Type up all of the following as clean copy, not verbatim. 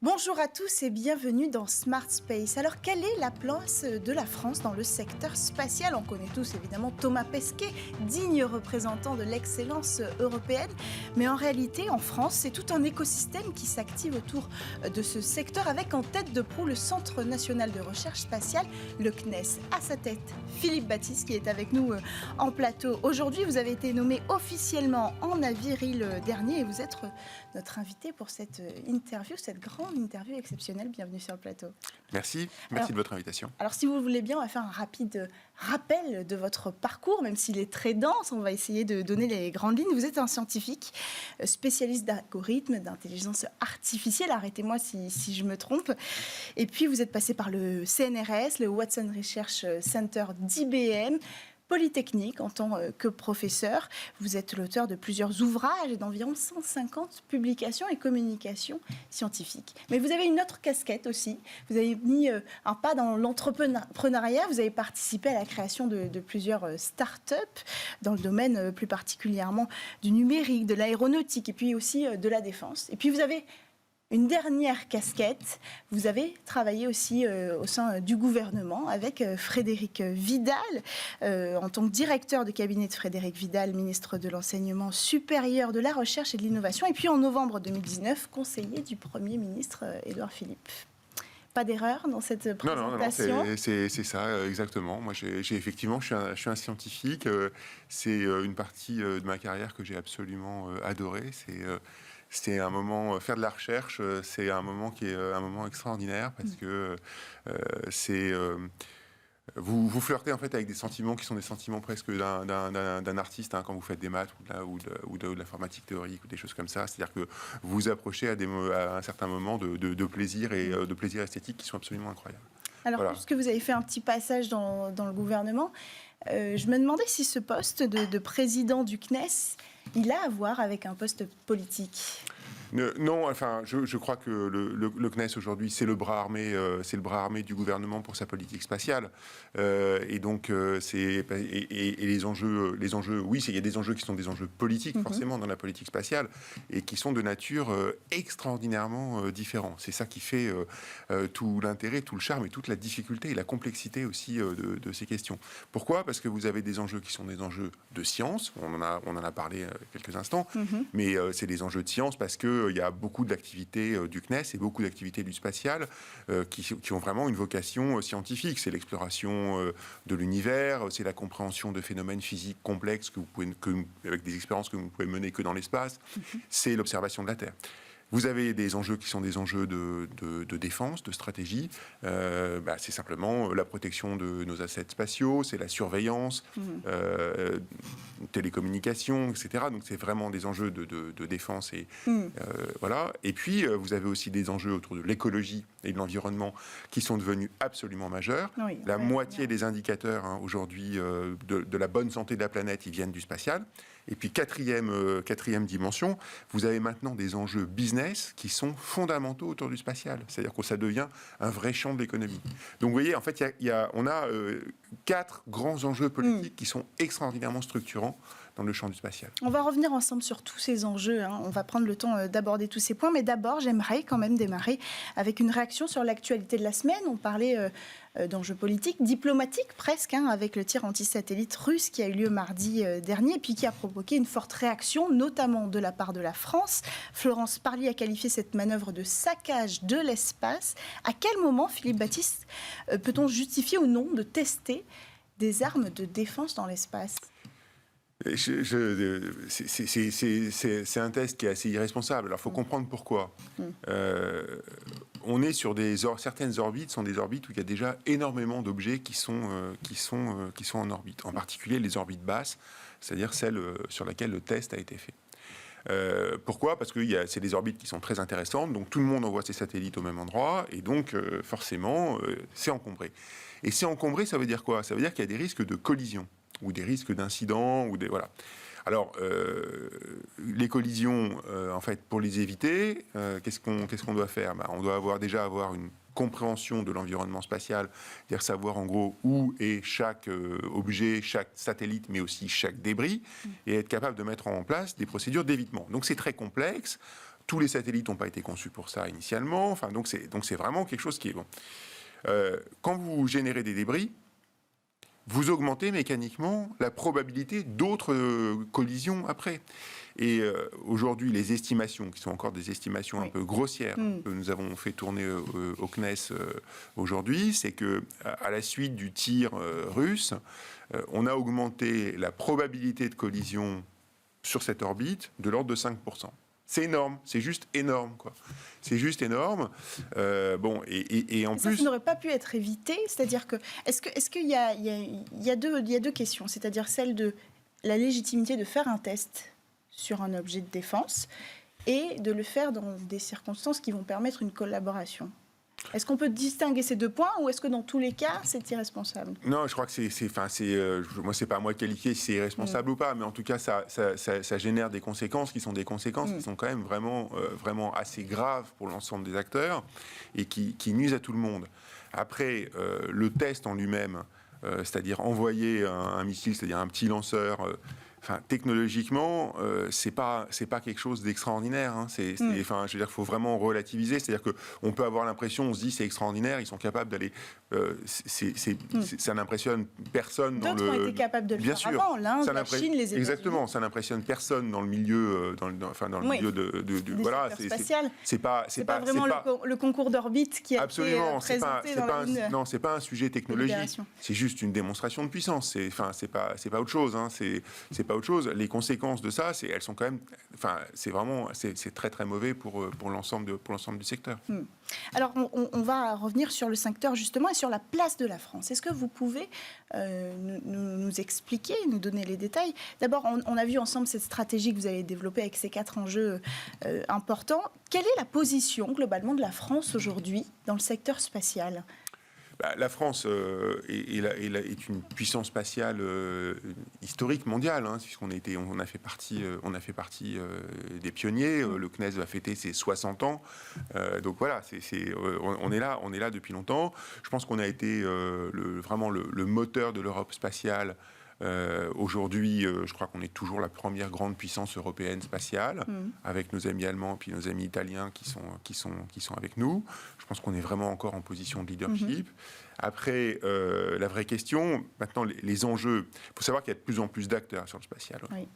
Bonjour à tous et bienvenue dans Smart Space. Alors, quelle est la place de la France dans le secteur spatial? On connaît tous évidemment Thomas Pesquet, digne représentant de l'excellence européenne. Mais en réalité, en France, c'est tout un écosystème qui s'active autour de ce secteur avec en tête de proue le Centre national de recherche spatiale, le CNES. À sa tête, Philippe Baptiste qui est avec nous en plateau. Aujourd'hui, vous avez été nommé officiellement en avril dernier et vous êtes notre invité pour cette interview, cette grande interview exceptionnelle. Bienvenue sur le plateau. Merci de votre invitation. Alors, si vous voulez bien, on va faire un rapide rappel de votre parcours, même s'il est très dense. On va essayer de donner les grandes lignes. Vous êtes un scientifique, spécialiste d'algorithmes, d'intelligence artificielle. Arrêtez-moi si je me trompe. Et puis, vous êtes passé par le CNRS, le Watson Research Center d'IBM, Polytechnique en tant que professeur. Vous êtes l'auteur de plusieurs ouvrages et d'environ 150 publications et communications scientifiques. Mais vous avez une autre casquette aussi. Vous avez mis un pas dans l'entrepreneuriat. Vous avez participé à la création de plusieurs start-up dans le domaine plus particulièrement du numérique, de l'aéronautique et puis aussi de la défense. Et puis vous avez une dernière casquette, vous avez travaillé aussi au sein du gouvernement avec Frédérique Vidal, en tant que directeur de cabinet de Frédérique Vidal, ministre de l'Enseignement supérieur, de la Recherche et de l'Innovation, et puis en novembre 2019, conseiller du Premier ministre Édouard Philippe. Pas d'erreur dans cette présentation? Non, c'est ça, exactement. Moi, effectivement, je suis un scientifique. C'est une partie de ma carrière que j'ai absolument adorée. C'est un moment, faire de la recherche, c'est un moment qui est un moment extraordinaire parce que vous flirtez en fait avec des sentiments qui sont des sentiments presque d'un artiste quand vous faites des maths ou de l'informatique théorique ou des choses comme ça. C'est-à-dire que vous vous approchez à un certain moment de plaisir et de plaisir esthétique qui sont absolument incroyables. Alors, voilà. Puisque vous avez fait un petit passage dans le gouvernement, je me demandais si ce poste de président du CNES, il a à voir avec un poste politique. Non, enfin, je crois que le CNES aujourd'hui, c'est le bras armé du gouvernement pour sa politique spatiale. Et donc, les enjeux, oui, il y a des enjeux qui sont des enjeux politiques forcément dans la politique spatiale et qui sont de nature extraordinairement différents. C'est ça qui fait tout l'intérêt, tout le charme et toute la difficulté et la complexité aussi de ces questions. Pourquoi ? Parce que vous avez des enjeux qui sont des enjeux de science. On en a parlé quelques instants, mais c'est des enjeux de science parce que il y a beaucoup d'activités du CNES et beaucoup d'activités du spatial qui ont vraiment une vocation scientifique. C'est l'exploration de l'univers, c'est la compréhension de phénomènes physiques complexes avec des expériences que vous ne pouvez mener que dans l'espace. C'est l'observation de la Terre. Vous avez des enjeux qui sont des enjeux de défense, de stratégie. C'est simplement la protection de nos assets spatiaux, c'est la surveillance, télécommunications, etc. Donc c'est vraiment des enjeux de défense. Voilà. Et puis vous avez aussi des enjeux autour de l'écologie et de l'environnement qui sont devenus absolument majeurs. Oui, la moitié des indicateurs aujourd'hui de la bonne santé de la planète, ils viennent du spatial. Et puis quatrième dimension, vous avez maintenant des enjeux business qui sont fondamentaux autour du spatial. C'est-à-dire que ça devient un vrai champ de l'économie. Donc vous voyez, en fait, on a 4 grands enjeux politiques qui sont extraordinairement structurants dans le champ du spatial. On va revenir ensemble sur tous ces enjeux. On va prendre le temps d'aborder tous ces points. Mais d'abord, j'aimerais quand même démarrer avec une réaction sur l'actualité de la semaine. On parlait d'enjeux politiques, diplomatiques presque, avec le tir anti-satellite russe qui a eu lieu mardi dernier, et puis qui a provoqué une forte réaction, notamment de la part de la France. Florence Parly a qualifié cette manœuvre de saccage de l'espace. À quel moment, Philippe Baptiste, peut-on justifier ou non de tester des armes de défense dans l'espace ? C'est un test qui est assez irresponsable. Alors, il faut comprendre pourquoi. On est sur certaines orbites, sont des orbites où il y a déjà énormément d'objets qui sont en orbite. En particulier les orbites basses, c'est-à-dire celles sur lesquelles le test a été fait. Pourquoi ? Parce que c'est des orbites qui sont très intéressantes, donc tout le monde envoie ses satellites au même endroit, et donc forcément, c'est encombré. Et c'est encombré, ça veut dire quoi ? Ça veut dire qu'il y a des risques de collision, ou des risques d'incidents, voilà. Alors, les collisions, en fait, pour les éviter, qu'est-ce qu'on doit faire ? On doit déjà avoir une compréhension de l'environnement spatial, c'est-à-dire savoir en gros où est chaque objet, chaque satellite, mais aussi chaque débris, et être capable de mettre en place des procédures d'évitement. Donc c'est très complexe. tous les satellites n'ont pas été conçus pour ça initialement. Enfin, donc c'est vraiment quelque chose qui est bon. Quand vous générez des débris, vous augmentez mécaniquement la probabilité d'autres collisions après. Et aujourd'hui, les estimations, qui sont encore des estimations un peu grossières, que nous avons fait tourner au CNES aujourd'hui, c'est que à la suite du tir russe, on a augmenté la probabilité de collision sur cette orbite de l'ordre de 5%. C'est énorme, c'est juste énorme, quoi. C'est juste énorme. Et en plus, ça n'aurait pas pu être évité. C'est-à-dire que est-ce qu'il y a deux questions. C'est-à-dire celle de la légitimité de faire un test sur un objet de défense et de le faire dans des circonstances qui vont permettre une collaboration. Est-ce qu'on peut distinguer ces deux points ou est-ce que dans tous les cas, c'est irresponsable ? Non, je crois que moi, c'est pas à moi de qualifier si c'est irresponsable ou pas, mais en tout cas, ça génère des conséquences qui sont des conséquences qui sont quand même vraiment assez graves pour l'ensemble des acteurs et qui nuisent à tout le monde. Après, le test en lui-même, c'est-à-dire envoyer un missile, c'est-à-dire un petit lanceur. Technologiquement, c'est pas quelque chose d'extraordinaire. Hein. Je veux dire, faut vraiment relativiser. C'est-à-dire que on peut avoir l'impression, on se dit c'est extraordinaire, ils sont capables d'aller. Ça n'importe personne dans le. D'autres ont été capables de le faire avant. L'Inde, la Chine, les États-Unis. Exactement, ça n'impressionne personne dans le milieu, milieu de voilà. C'est pas vraiment le concours d'orbite qui a été présenté Non, c'est pas un sujet technologique. C'est juste une démonstration de puissance. C'est pas autre chose. Hein. C'est pas autre chose. Les conséquences de ça, elles sont quand même, c'est très très mauvais pour l'ensemble du secteur. Alors, on va revenir sur le secteur justement et sur la place de la France. Est-ce que vous pouvez nous expliquer, nous donner les détails ? D'abord, on a vu ensemble cette stratégie que vous avez développée avec ces 4 enjeux importants. Quelle est la position globalement de la France aujourd'hui dans le secteur spatial ? La France est une puissance spatiale historique mondiale, hein, puisqu'on a fait partie des pionniers. Le CNES va fêter ses 60 ans. Donc voilà, on est là depuis longtemps. Je pense qu'on a été vraiment le moteur de l'Europe spatiale. Aujourd'hui, je crois qu'on est toujours la première grande puissance européenne spatiale, avec nos amis allemands puis nos amis italiens qui sont avec nous. Je pense qu'on est vraiment encore en position de leadership. Après, la vraie question, maintenant, les enjeux. Il faut savoir qu'il y a de plus en plus d'acteurs sur le spatial. Oui.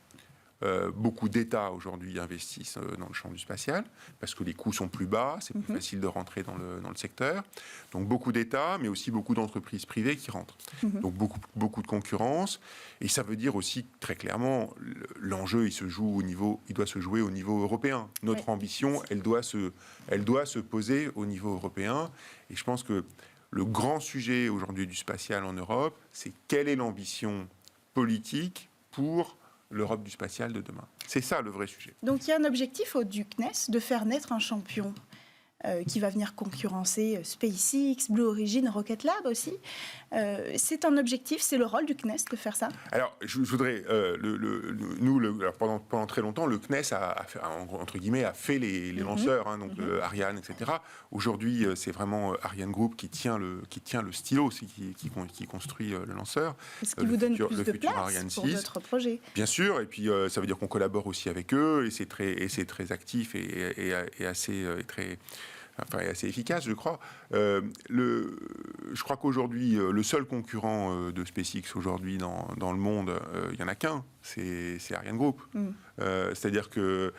Beaucoup d'États aujourd'hui investissent dans le champ du spatial parce que les coûts sont plus bas, c'est plus facile de rentrer dans le secteur. Donc beaucoup d'États, mais aussi beaucoup d'entreprises privées qui rentrent. Donc beaucoup de concurrence. Et ça veut dire aussi très clairement, l'enjeu il doit se jouer au niveau européen. Notre ambition, elle doit se poser au niveau européen. Et je pense que le grand sujet aujourd'hui du spatial en Europe, c'est quelle est l'ambition politique pour l'Europe du spatial de demain. C'est ça le vrai sujet. Donc il y a un objectif du CNES de faire naître un champion qui va venir concurrencer SpaceX, Blue Origin, Rocket Lab aussi. C'est un objectif, c'est le rôle du CNES de faire ça ? Alors, je voudrais... pendant très longtemps, le CNES a fait les lanceurs, hein, donc Ariane, etc. Aujourd'hui, c'est vraiment Ariane Group qui tient le stylo, qui construit le lanceur. Est-ce qu'il vous donne plus de place pour d'autres projets ? Bien sûr, et puis ça veut dire qu'on collabore aussi avec eux, et c'est très actif et assez efficace, je crois. Je crois qu'aujourd'hui, le seul concurrent de SpaceX aujourd'hui dans le monde, il n'y en a qu'un, c'est Ariane Group. C'est-à-dire que,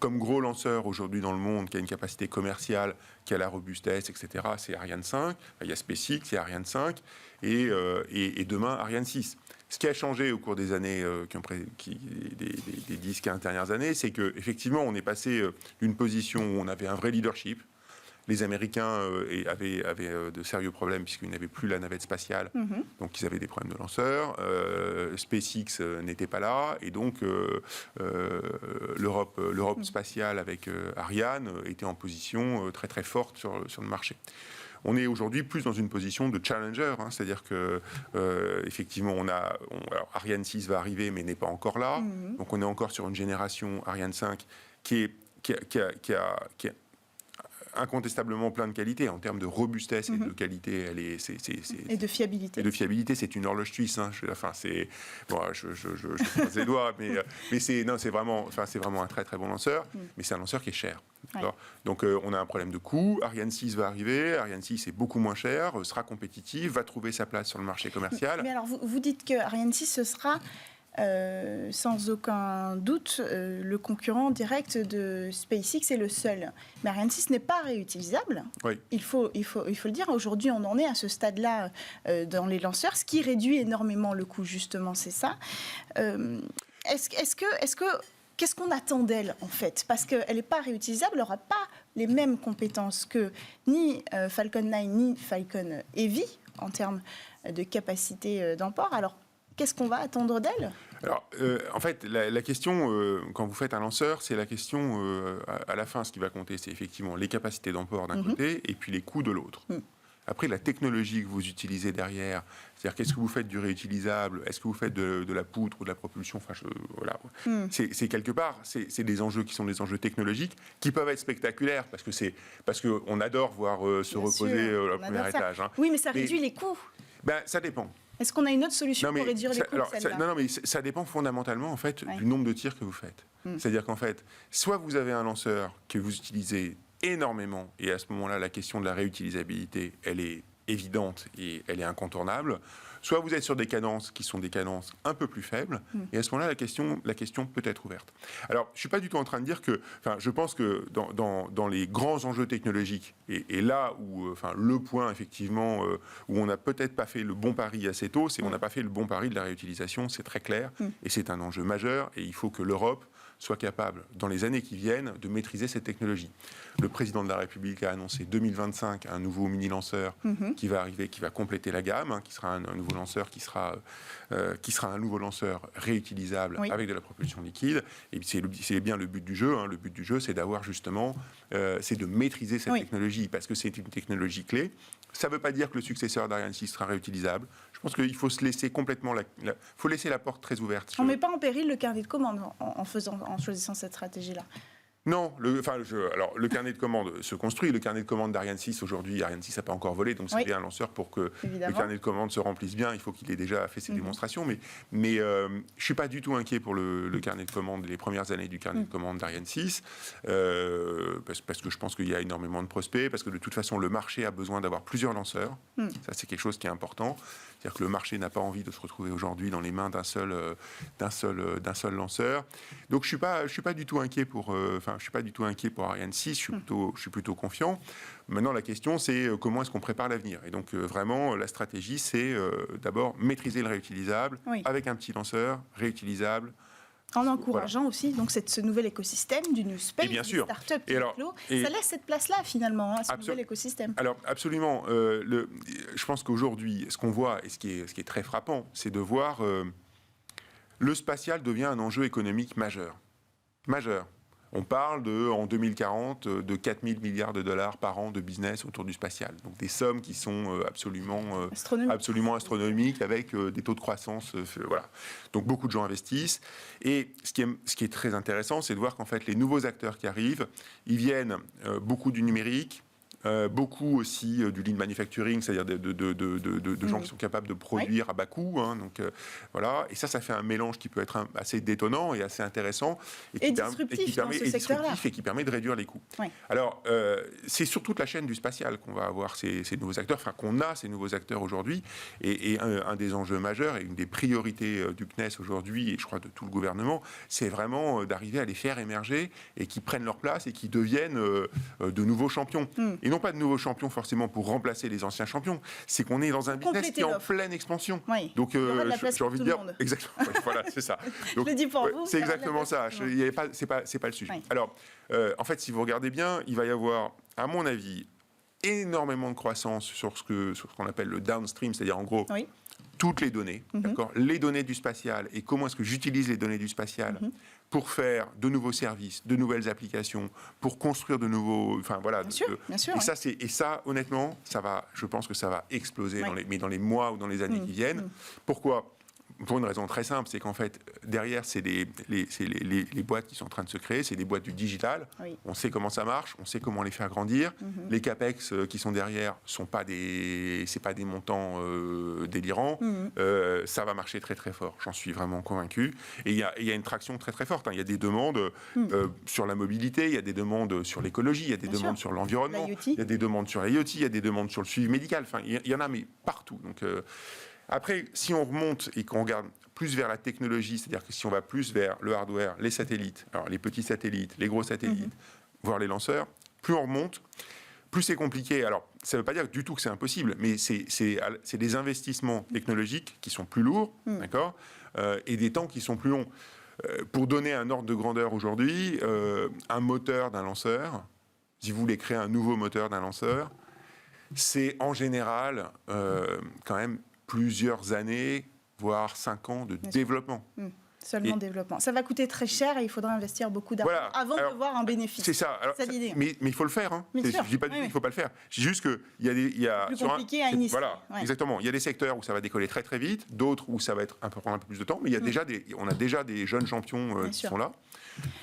comme gros lanceur aujourd'hui dans le monde, qui a une capacité commerciale, qui a la robustesse, etc., c'est Ariane 5. Il y a SpaceX, c'est Ariane 5, et demain, Ariane 6. Ce qui a changé au cours des années, des 10-15 dernières années, c'est qu'effectivement, on est passé d'une position où on avait un vrai leadership. Les Américains avaient de sérieux problèmes puisqu'ils n'avaient plus la navette spatiale, donc ils avaient des problèmes de lanceurs. SpaceX n'était pas là, et donc l'Europe spatiale avec Ariane était en position très très forte sur le marché. On est aujourd'hui plus dans une position de challenger, hein, c'est-à-dire que effectivement, alors Ariane 6 va arriver, mais n'est pas encore là. Donc on est encore sur une génération Ariane 5 qui a incontestablement plein de qualités. En termes de robustesse et de qualité, elle est... Et de fiabilité. Et de fiabilité, c'est une horloge suisse. Hein. C'est... Bon, je croise les doigts, mais c'est vraiment un très très bon lanceur, mais c'est un lanceur qui est cher. Ouais. Donc on a un problème de coût. Ariane 6 va arriver. Ariane 6 est beaucoup moins cher, sera compétitif, va trouver sa place sur le marché commercial. Mais alors vous dites que Ariane 6 ce sera sans aucun doute le concurrent direct de SpaceX est le seul. Mais Ariane 6 n'est pas réutilisable. Oui. Il faut le dire. Aujourd'hui, on en est à ce stade-là dans les lanceurs, ce qui réduit énormément le coût. Justement, c'est ça. Qu'est-ce qu'on attend d'elle, en fait? Parce qu'elle n'est pas réutilisable, elle n'aura pas les mêmes compétences que ni Falcon 9 ni Falcon Heavy en termes de capacité d'emport. Alors, qu'est-ce qu'on va attendre d'elle? Alors, en fait, la question, quand vous faites un lanceur, c'est la question, à la fin, ce qui va compter, c'est effectivement les capacités d'emport d'un côté et puis les coûts de l'autre. Après, la technologie que vous utilisez derrière, c'est-à-dire qu'est-ce que vous faites du réutilisable, est-ce que vous faites de la poutre ou de la propulsion, enfin, voilà. C'est quelque part, c'est des enjeux qui sont des enjeux technologiques qui peuvent être spectaculaires parce qu'on adore voir se reposer au premier étage. Hein. Oui, mais ça réduit les coûts. Ben, ça dépend. Est-ce qu'on a une autre solution pour réduire les coûts? Non, mais ça dépend fondamentalement en fait du nombre de tirs que vous faites. C'est-à-dire qu'en fait, soit vous avez un lanceur que vous utilisez énormément, et à ce moment-là, la question de la réutilisabilité, elle est évidente et elle est incontournable. Soit vous êtes sur des cadences qui sont des cadences un peu plus faibles, et à ce moment-là, la question peut être ouverte. Alors, je ne suis pas du tout en train de dire que... Enfin, je pense que dans les grands enjeux technologiques, et là où le point, effectivement, où on n'a peut-être pas fait le bon pari assez tôt, c'est qu'on n'a pas fait le bon pari de la réutilisation, c'est très clair, et c'est un enjeu majeur, et il faut que l'Europe soit capable, dans les années qui viennent, de maîtriser cette technologie. Le président de la République a annoncé 2025 un nouveau mini-lanceur qui va arriver, qui va compléter la gamme, qui sera un nouveau lanceur qui sera un nouveau lanceur réutilisable avec de la propulsion liquide. Et c'est bien le but du jeu. Hein. Le but du jeu, c'est d'avoir justement, c'est de maîtriser cette technologie parce que c'est une technologie clé. Ça ne veut pas dire que le successeur d'Ariane 6 sera réutilisable. Je pense qu'il faut se laisser complètement faut laisser la porte très ouverte. On ne met pas en péril le carnet de commande en choisissant cette stratégie-là. Non, alors le carnet de commande se construit. Le carnet de commande d'Ariane 6, aujourd'hui, Ariane 6 n'a pas encore volé, donc c'est bien un lanceur pour que le carnet de commande se remplisse bien. Il faut qu'il ait déjà fait ses démonstrations. Mais je ne suis pas du tout inquiet pour le carnet de commande, les premières années du carnet de commande d'Ariane 6, parce que je pense qu'il y a énormément de prospects, parce que de toute façon, le marché a besoin d'avoir plusieurs lanceurs. Ça, c'est quelque chose qui est important. C'est-à-dire que le marché n'a pas envie de se retrouver aujourd'hui dans les mains d'un seul lanceur. Donc je suis pas du tout inquiet pour Ariane 6. Je suis plutôt confiant. Maintenant, la question, c'est comment est-ce qu'on prépare l'avenir. Et donc vraiment, la stratégie, c'est d'abord maîtriser le réutilisable avec un petit lanceur réutilisable. En encourageant aussi donc ce nouvel écosystème du New Space, des startups qui éclosent. Ça laisse cette place-là finalement, ce nouvel écosystème. Alors absolument. Je pense qu'aujourd'hui, ce qu'on voit et ce qui est très frappant, c'est de voir le spatial devient un enjeu économique majeur. On parle en 2040 de 4 000 milliards de dollars par an de business autour du spatial. Donc des sommes qui sont absolument astronomiques avec des taux de croissance. Voilà. Donc beaucoup de gens investissent. Et ce qui est très intéressant, c'est de voir qu'en fait les nouveaux acteurs qui arrivent, ils viennent beaucoup du numérique, beaucoup aussi du lean manufacturing, c'est-à-dire de gens qui sont capables de produire à bas coût. Hein, donc, voilà. Et ça fait un mélange qui peut être assez détonnant et assez intéressant. Et disruptif et qui permet de réduire les coûts. Oui. Alors, c'est sur toute la chaîne du spatial qu'on va avoir ces nouveaux acteurs, qu'on a ces nouveaux acteurs aujourd'hui. Et un des enjeux majeurs et une des priorités du CNES aujourd'hui, et je crois de tout le gouvernement, c'est vraiment d'arriver à les faire émerger et qu'ils prennent leur place et qu'ils deviennent de nouveaux champions. Et non pas de nouveaux champions forcément pour remplacer les anciens champions, c'est qu'on est dans un business qui est en pleine expansion. Oui. Donc j'ai envie de dire exactement. Voilà, c'est ça. Donc, je le dis pour vous. C'est exactement ça. C'est pas le sujet. Oui. Alors, en fait, si vous regardez bien, il va y avoir, à mon avis, énormément de croissance sur ce qu'on appelle le downstream, c'est-à-dire en gros. Oui. Toutes les données, d'accord, les données du spatial et comment est-ce que j'utilise les données du spatial pour faire de nouveaux services, de nouvelles applications, pour construire de nouveaux, enfin voilà. Bien sûr, et ça, honnêtement, je pense que ça va exploser dans les mois ou dans les années qui viennent. Pourquoi ? pour une raison très simple, c'est qu'en fait, derrière, c'est les boîtes qui sont en train de se créer, c'est des boîtes du digital. Oui. On sait comment ça marche, on sait comment les faire grandir. Les CAPEX qui sont derrière c'est pas des montants délirants. Ça va marcher très très fort, j'en suis vraiment convaincu. Et il y a une traction très très forte. Il y a des demandes sur la mobilité, il y a des demandes sur l'écologie, il y a des demandes sur l'environnement, il y a des demandes sur l'IoT, il y a des demandes sur le suivi médical. Enfin, il y en a, mais partout. Donc, après, si on remonte et qu'on regarde plus vers la technologie, c'est-à-dire que si on va plus vers le hardware, les satellites, alors les petits satellites, les gros satellites, voire les lanceurs, plus on remonte, plus c'est compliqué. Alors, ça ne veut pas dire du tout que c'est impossible, mais c'est des investissements technologiques qui sont plus lourds, d'accord, et des temps qui sont plus longs. Pour donner un ordre de grandeur aujourd'hui, un moteur d'un lanceur, si vous voulez créer un nouveau moteur d'un lanceur, c'est en général quand même plusieurs années, voire 5 ans de développement. Seulement développement. Ça va coûter très cher et il faudra investir beaucoup d'argent avant de voir un bénéfice. C'est ça. Alors, l'idée. Mais il faut le faire. Je ne dis pas qu'il ne faut pas le faire. Je dis juste qu'il y a plus compliqué à initier. Voilà, exactement. Il y a des secteurs où ça va décoller très très vite, d'autres où ça va prendre un peu plus de temps, mais il y a on a déjà des jeunes champions qui sont là.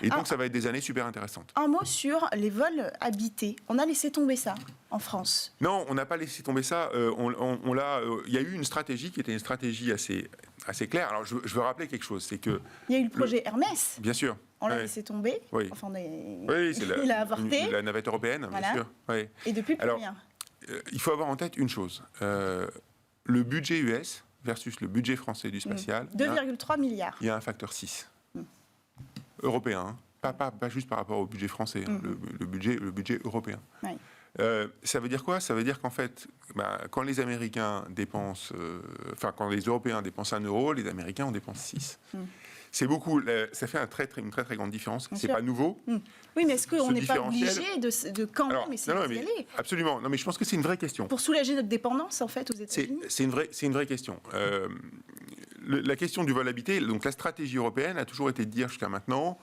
Et donc, ça va être des années super intéressantes. Un mot sur les vols habités. On a laissé tomber ça en France. Non, on n'a pas laissé tomber ça. Il y a eu une stratégie qui était une stratégie assez claire. Alors, je veux rappeler quelque chose. C'est que il y a eu le projet Hermès. Bien sûr. On l'a laissé tomber. Oui. Enfin, il a avorté. La navette européenne, bien sûr. Oui. Et depuis, plus rien. Il faut avoir en tête une chose. Le budget US versus le budget français du spatial. 2,3 milliards. Il y a un facteur 6. Européen, pas juste par rapport au budget français, le budget européen. Oui. Ça veut dire quoi? Ça veut dire qu'en fait, quand les Américains dépensent, quand les Européens dépensent 1 euro, les Américains en dépensent 6. C'est beaucoup. Ça fait une très très grande différence. C'est pas nouveau. Oui, mais est-ce qu'on n'est pas obligé de quand même essayer d'y aller? Absolument. Non, mais je pense que c'est une vraie question. Pour soulager notre dépendance, en fait, aux États-Unis. C'est une vraie question. La question du vol habité, donc la stratégie européenne a toujours été de dire jusqu'à maintenant,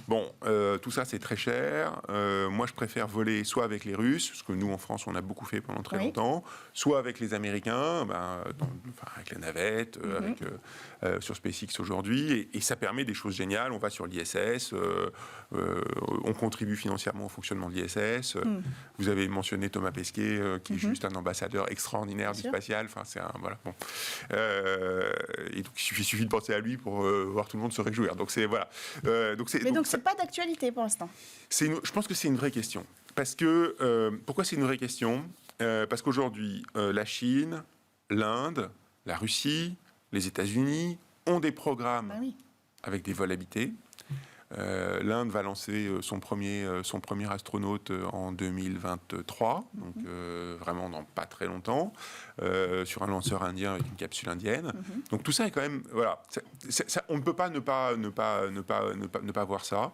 tout ça c'est très cher, moi je préfère voler soit avec les Russes, ce que nous en France on a beaucoup fait pendant très longtemps, soit avec les Américains, avec la navette, sur SpaceX aujourd'hui, et ça permet des choses géniales, on va sur l'ISS, on contribue financièrement au fonctionnement de l'ISS, vous avez mentionné Thomas Pesquet, qui est juste un ambassadeur extraordinaire du spatial, et donc il suffit de penser à lui pour voir tout le monde se réjouir. Donc c'est c'est pas d'actualité pour l'instant. Je pense que c'est une vraie question. Parce que pourquoi c'est une vraie question? Parce qu'aujourd'hui, la Chine, l'Inde, la Russie, les États-Unis ont des programmes avec des vols habités. L'Inde va lancer son premier astronaute en 2023, donc vraiment dans pas très longtemps, sur un lanceur indien avec une capsule indienne. Donc tout ça est quand même, voilà, on ne peut pas ne pas voir ça.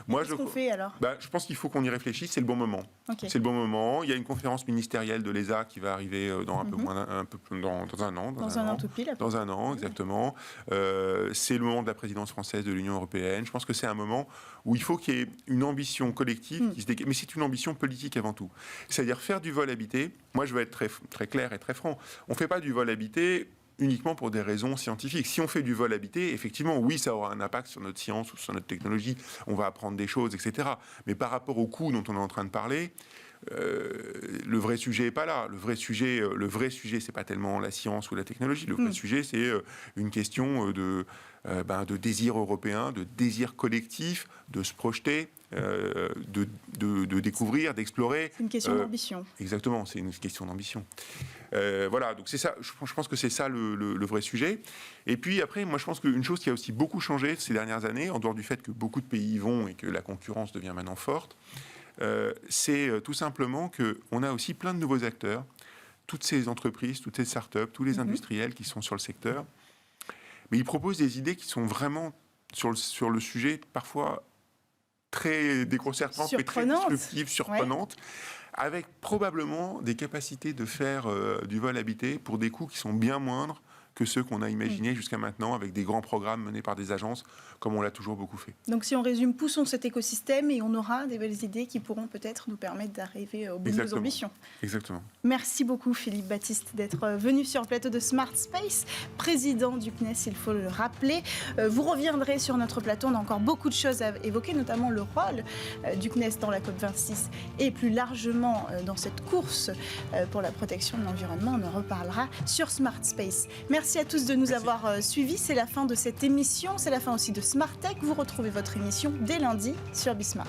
Moi, qu'est-ce qu'on fait alors? Je pense qu'il faut qu'on y réfléchisse. C'est le bon moment. C'est le bon moment. Il y a une conférence ministérielle de l'ESA qui va arriver dans dans un an. Dans un an tout pile. Dans un an, exactement. C'est le moment de la présidence française de l'Union européenne. Je pense que c'est un moment où il faut qu'il y ait une ambition collective mais c'est une ambition politique avant tout. C'est-à-dire faire du vol habité. Moi, je veux être très, très clair et très franc. On ne fait pas du vol habité uniquement pour des raisons scientifiques. Si on fait du vol habité, effectivement, oui, ça aura un impact sur notre science ou sur notre technologie. On va apprendre des choses, etc. Mais par rapport au coût dont on est en train de parler, le vrai sujet n'est pas là. Le vrai sujet, c'est pas tellement la science ou la technologie. Le vrai sujet, c'est une question de désir européen, de désir collectif, de se projeter, de découvrir, d'explorer. C'est une question d'ambition. Exactement, c'est une question d'ambition. Voilà, donc c'est ça. Je pense que c'est ça le vrai sujet. Et puis après, moi, je pense qu'une chose qui a aussi beaucoup changé ces dernières années, en dehors du fait que beaucoup de pays y vont et que la concurrence devient maintenant forte, c'est tout simplement qu'on a aussi plein de nouveaux acteurs, toutes ces entreprises, toutes ces startups, tous les industriels qui sont sur le secteur, mais ils proposent des idées qui sont vraiment sur le sujet parfois très déconcertantes, mais très disruptives, surprenantes, avec probablement des capacités de faire du vol habité pour des coûts qui sont bien moindres que ceux qu'on a imaginés jusqu'à maintenant, avec des grands programmes menés par des agences comme on l'a toujours beaucoup fait. Donc si on résume, poussons cet écosystème et on aura des belles idées qui pourront peut-être nous permettre d'arriver au bout de nos ambitions. Exactement. Merci beaucoup Philippe Baptiste d'être venu sur le plateau de Smart Space, président du CNES, il faut le rappeler. Vous reviendrez sur notre plateau, on a encore beaucoup de choses à évoquer, notamment le rôle du CNES dans la COP26 et plus largement dans cette course pour la protection de l'environnement. On en reparlera sur Smart Space. Merci à tous de nous avoir suivis. C'est la fin de cette émission. C'est la fin aussi de Smart Tech. Vous retrouvez votre émission dès lundi sur Bismart.